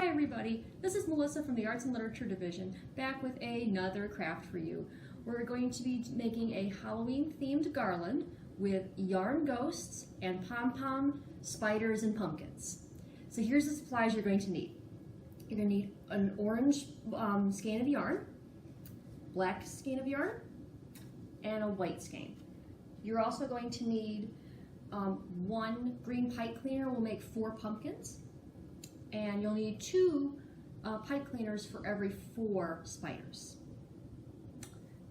Hi everybody, this is Melissa from the Arts and Literature Division, back with another craft for you. We're going to be making a Halloween themed garland with yarn ghosts and Pom Pom spiders and pumpkins. So here's the supplies you're going to need. You're going to need an orange skein of yarn, black skein of yarn, and a white skein. You're also going to need one green pipe cleaner will make 4 pumpkins. And you'll need 2 pipe cleaners for every 4 spiders.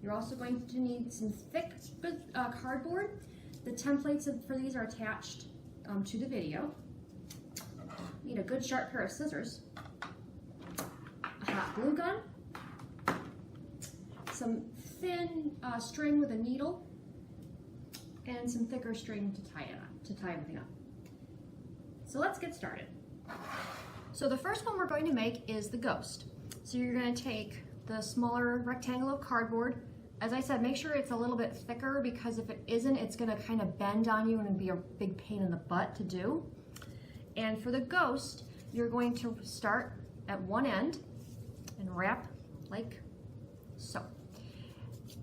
You're also going to need some thick cardboard. The templates for these are attached to the video. You need a good sharp pair of scissors, a hot glue gun, some thin string with a needle, and some thicker string to tie everything up. So let's get started. So the first one we're going to make is the ghost. So you're going to take the smaller rectangle of cardboard. As I said, make sure it's a little bit thicker because if it isn't, it's going to kind of bend on you and it'll be a big pain in the butt to do. And for the ghost, you're going to start at one end and wrap like so.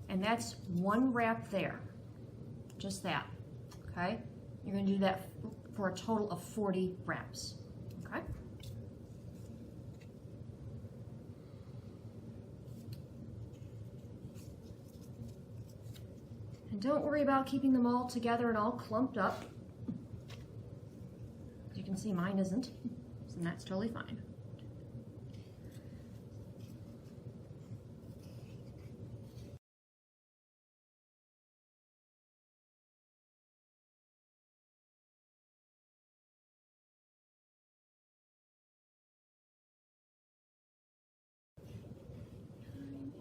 And that's one wrap there, just that, okay? You're going to do that for a total of 40 wraps, okay? And don't worry about keeping them all together and all clumped up. As you can see, mine isn't, and that's totally fine.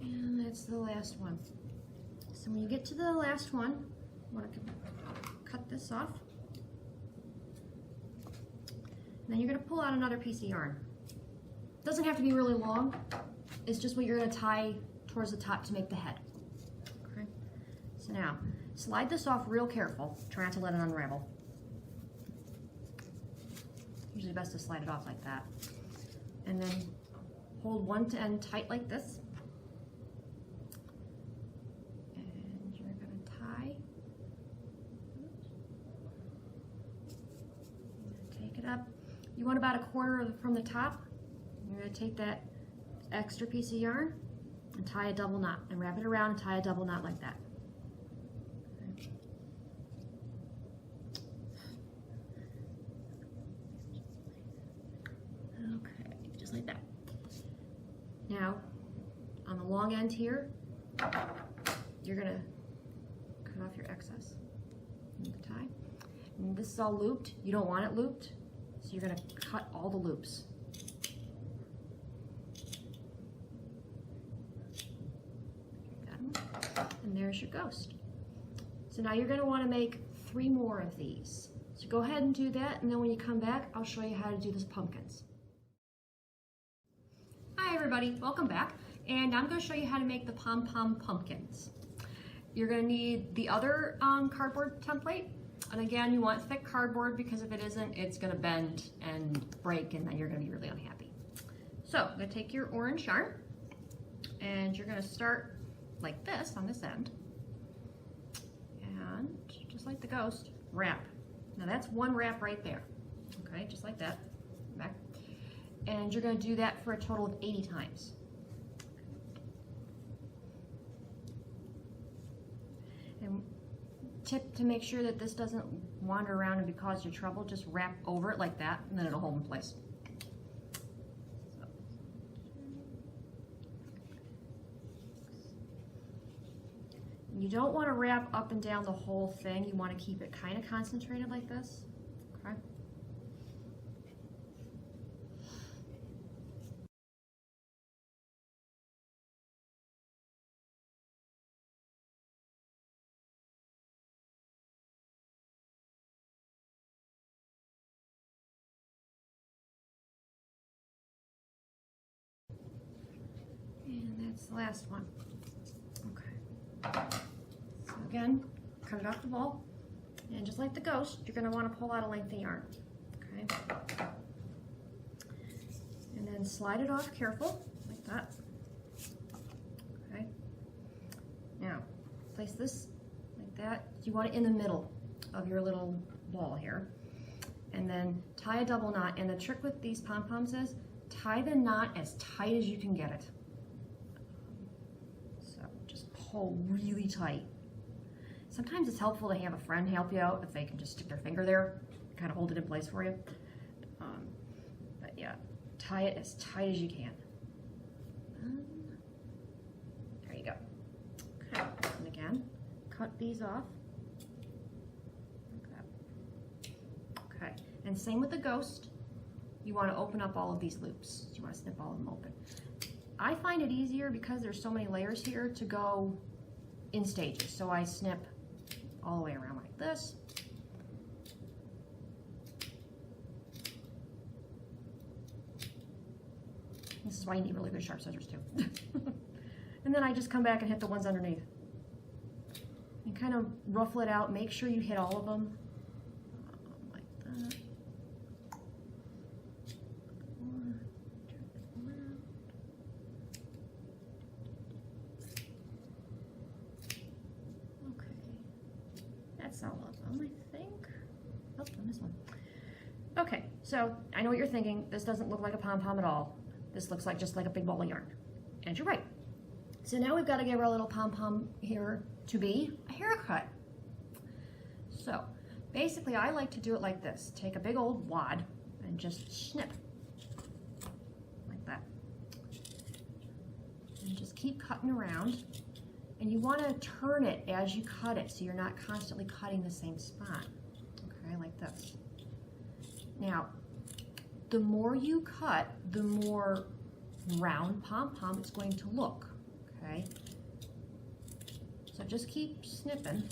And that's the last one. So when you get to the last one, you want to cut this off. And then you're going to pull out another piece of yarn. It doesn't have to be really long. It's just what you're going to tie towards the top to make the head. Okay. So now, slide this off real careful. Try not to let it unravel. Usually best to slide it off like that. And then hold one end tight like this. Up. You want about 1/4 from the top. You're going to take that extra piece of yarn and tie a double knot and wrap it around and tie a double knot like that. Okay, just like that. Now, on the long end here, you're going to cut off your excess. Tie. And this is all looped. You don't want it looped. So you're going to cut all the loops. And there's your ghost. So now you're going to want to make 3 more of these. So go ahead and do that, and then when you come back, I'll show you how to do these pumpkins. Hi everybody, welcome back. And I'm going to show you how to make the Pom Pom Pumpkins. You're going to need the other cardboard template. And again, you want thick cardboard because if it isn't, it's going to bend and break and then you're going to be really unhappy. So I'm going to take your orange yarn and you're going to start like this on this end. And just like the ghost, wrap. Now that's one wrap right there. Okay, just like that. Back. And you're going to do that for a total of 80 times. And tip to make sure that this doesn't wander around and cause you trouble, just wrap over it like that and then it'll hold in place. So. You don't want to wrap up and down the whole thing. You want to keep it kind of concentrated like this. Okay. That's the last one. Okay. So again, cut it off the ball, and just like the ghost, you're going to want to pull out a length of yarn. Okay. And then slide it off careful, like that. Okay. Now, place this like that. You want it in the middle of your little ball here. And then tie a double knot. And the trick with these pom-poms is tie the knot as tight as you can get it. So just pull really tight. Sometimes it's helpful to have a friend help you out if they can just stick their finger there, kind of hold it in place for you. But yeah, tie it as tight as you can. There you go. Okay, and again, cut these off. Like that. Okay, and same with the ghost. You want to open up all of these loops. You want to snip all of them open. I find it easier because there's so many layers here to go in stages. So I snip all the way around like this. This is why you need really good sharp scissors too. And then I just come back and hit the ones underneath. And kind of ruffle it out. Make sure you hit all of them. Like that. Okay. That's all of them, I think. Oh, I missed one. Okay, so I know what you're thinking. This doesn't look like a pom-pom at all. This looks like just like a big ball of yarn. And you're right. So now we've got to give our little pom-pom here to be a haircut. So basically I like to do it like this. Take a big old wad and just snip. Like that. And just keep cutting around. And you want to turn it as you cut it so you're not constantly cutting the same spot. Okay, like this. Now, the more you cut, the more round pom-pom it's going to look, okay? So just keep snipping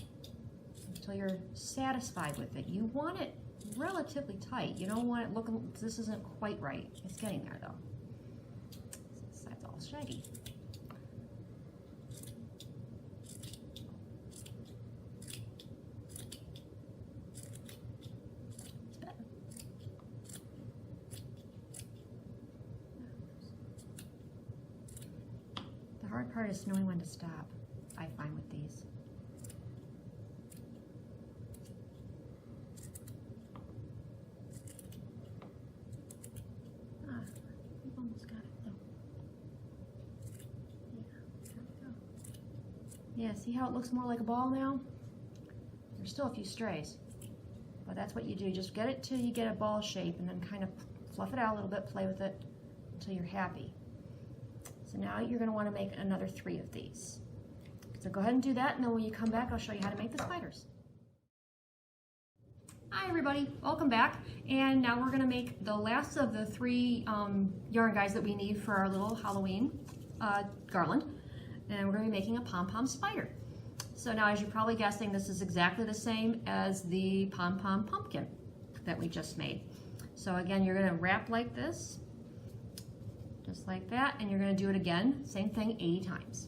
until you're satisfied with it. You want it relatively tight. You don't want it looking, this isn't quite right. It's getting there though. This side's all shaggy. The hard part is knowing when to stop, I find with these. We've almost got it though. Yeah, there we go. Yeah, see how it looks more like a ball now? There's still a few strays, but that's what you do. Just get it till you get a ball shape and then kind of fluff it out a little bit, play with it until you're happy. So now you're going to want to make another 3 of these. So go ahead and do that, and then when you come back, I'll show you how to make the spiders. Hi everybody, welcome back. And now we're going to make the last of the 3 yarn guides that we need for our little Halloween garland. And we're going to be making a Pom Pom Spider. So now, as you're probably guessing, this is exactly the same as the Pom Pom Pumpkin that we just made. So again, you're going to wrap like this. Just like that, and you're going to do it again, same thing 80 times.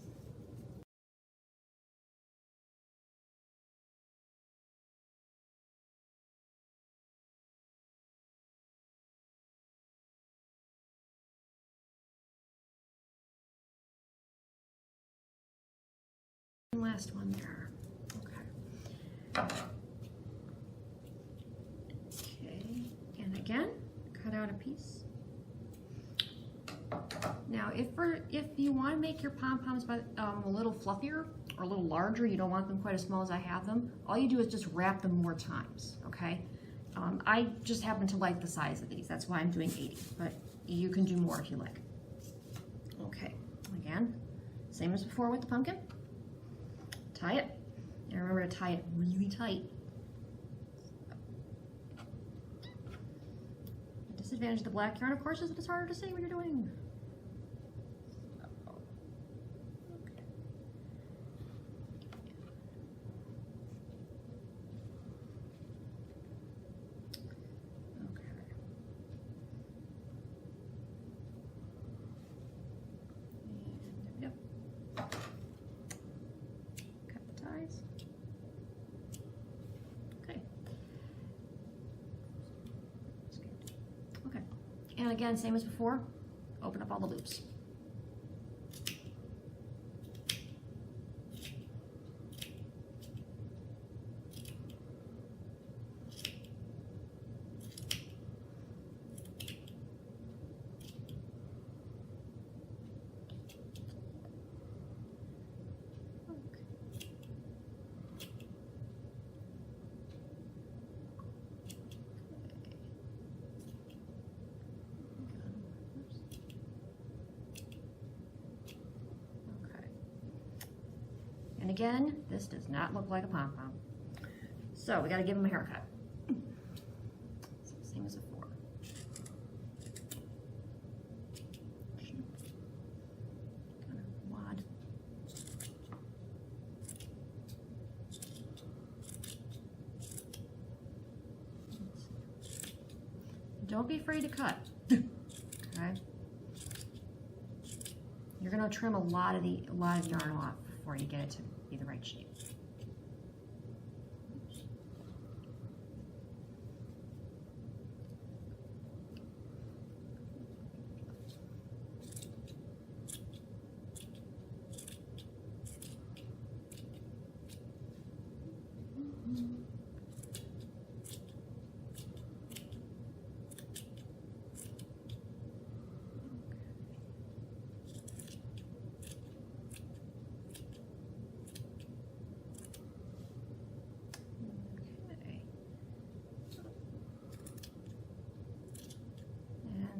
And last one there. Okay. Okay, and again, cut out a piece. Now, if you want to make your pom-poms a little fluffier or a little larger, you don't want them quite as small as I have them, all you do is just wrap them more times, okay? I just happen to like the size of these. That's why I'm doing 80, but you can do more if you like. Okay, again, same as before with the pumpkin. Tie it, and remember to tie it really tight. The disadvantage of the black yarn, of course, is that it's harder to see what you're doing. And again, same as before, all the loops. And again, this does not look like a pom-pom. So we gotta give him a haircut. Same as before. Kind of wad. Don't be afraid to cut. Okay. You're gonna trim a lot of yarn off before you get it to be the right shape.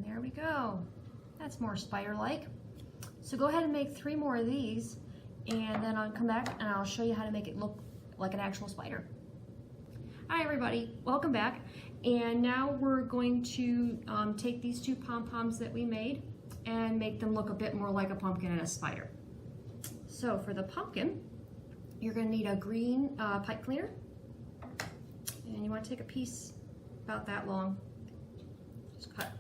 There we go. That's more spider-like. So go ahead and make 3 more of these, and then I'll come back and I'll show you how to make it look like an actual spider. Hi everybody, welcome back. And now we're going to take these 2 pom-poms that we made and make them look a bit more like a pumpkin and a spider. So for the pumpkin, you're going to need a green pipe cleaner, and you want to take a piece about that long. Just cut.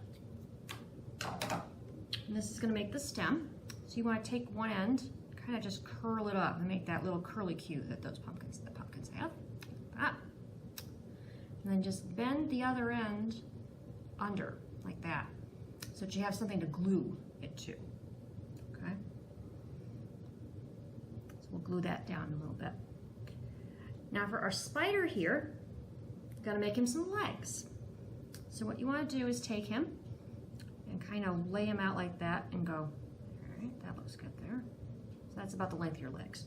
And this is going to make the stem. So you want to take one end, kind of just curl it up and make that little curly cue that the pumpkins have. Like that. And then just bend the other end under, like that, so that you have something to glue it to. Okay? So we'll glue that down a little bit. Now for our spider here, we've got to make him some legs. So what you want to do is take him and kind of lay him out like that and go, all right, that looks good there. So that's about the length of your legs.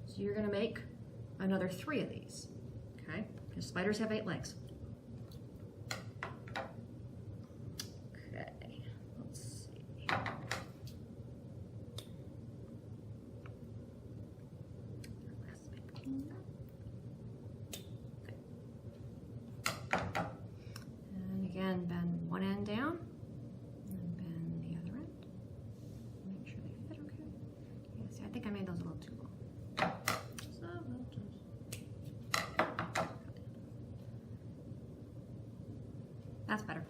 So you're going to make another 3 of these, okay? Because spiders have 8 legs. Okay, let's see. And again, bend one end down, and bend the other end. Make sure they fit okay. Yeah, see, I think I made those a little too long. So we'll just... That's better.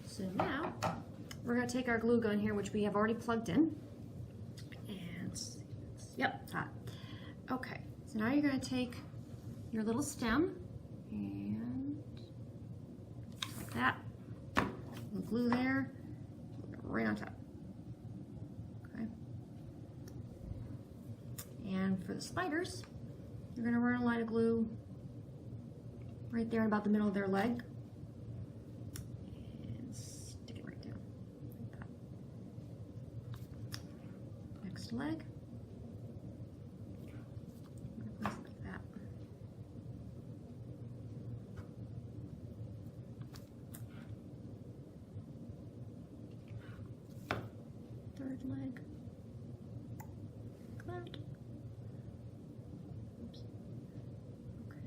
So now we're going to take our glue gun here, which we have already plugged in, and yep, it's hot. Okay, so now you're going to take your little stem and like that, the glue there, right on top. Okay, and for the spiders, you're going to run a line of glue right there about the middle of their leg. Leg. Like that. Third leg. Like that. Oops. Okay.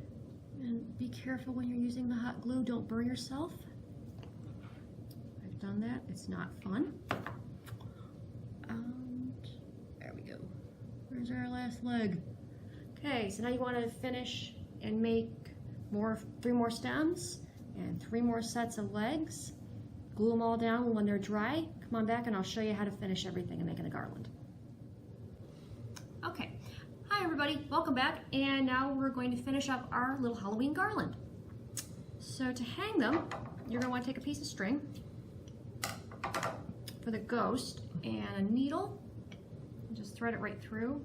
And Be careful when you're using the hot glue, don't burn yourself. I've done that, it's not fun. There we go. Where's our last leg? Okay, so now you want to finish and make 3 more stems and 3 more sets of legs. Glue them all down when they're dry. Come on back and I'll show you how to finish everything and making a garland. Okay, hi everybody, welcome back. And now we're going to finish up our little Halloween garland. So to hang them, you're gonna want to take a piece of string for the ghost and a needle. Just thread it right through.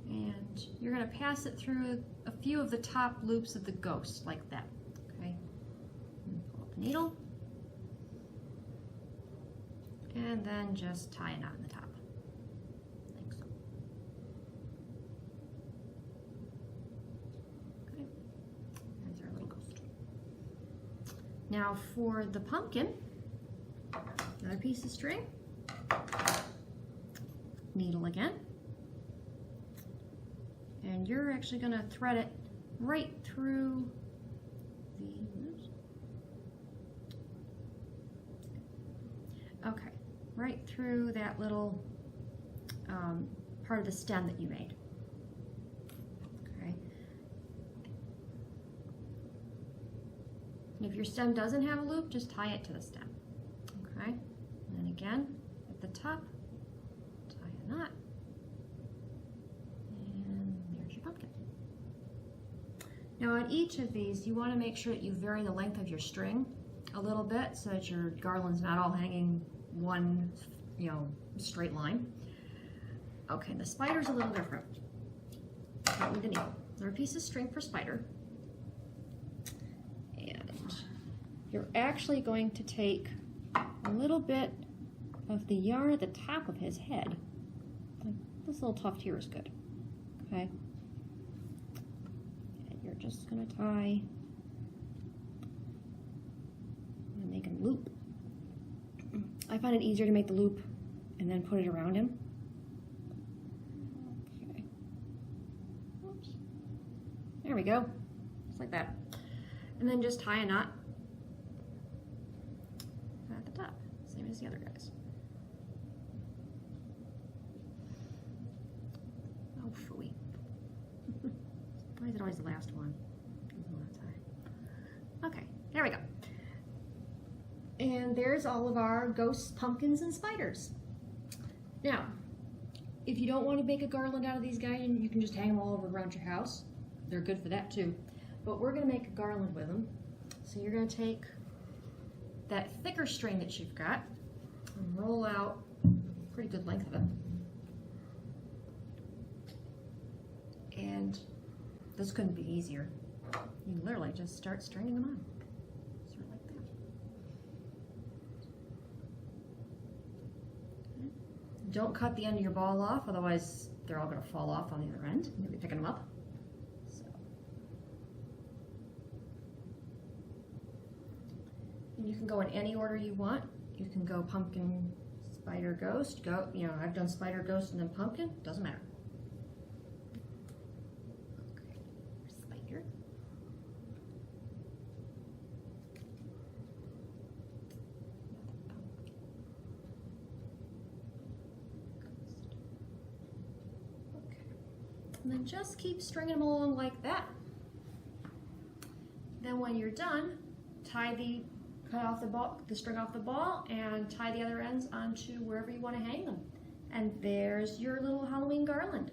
And you're gonna pass it through a few of the top loops of the ghost, like that, okay? Pull up the needle. And then just tie a knot in the top, like so. Okay, there's our little ghost. Now for the pumpkin, another piece of string, needle again, and you're actually going to thread it right through right through that little part of the stem that you made. Okay. And if your stem doesn't have a loop, just tie it to the stem. Okay. And then again, at the top, tie a knot. And there's your pumpkin. Now on each of these, you want to make sure that you vary the length of your string a little bit so that your garland's not all hanging one, straight line. Okay, the spider's a little different. Start with the needle. Another piece of string for spider. And you're actually going to take a little bit of the yarn at the top of his head. This little tuft here is good. Okay. And you're just going to tie and make a loop. I find it easier to make the loop and then put it around him. Okay. Oops. There we go. Just like that. And then just tie a knot at the top, same as the other guys. Oh, phooey. Why is it always the last one? Okay, there we go. And there's all of our ghosts, pumpkins, and spiders. Now, if you don't want to make a garland out of these guys, you can just hang them all over around your house. They're good for that too. But we're going to make a garland with them. So you're going to take that thicker string that you've got and roll out a pretty good length of it. And this couldn't be easier. You literally just start stringing them on. Don't cut the end of your ball off, otherwise they're all going to fall off on the other end. You'll be picking them up. So. And you can go in any order you want. You can go pumpkin, spider, ghost. I've done spider, ghost, and then pumpkin. Doesn't matter. Okay, spider. And then just keep stringing them along like that. Then when you're done, cut off the string off the ball and tie the other ends onto wherever you want to hang them. And there's your little Halloween garland.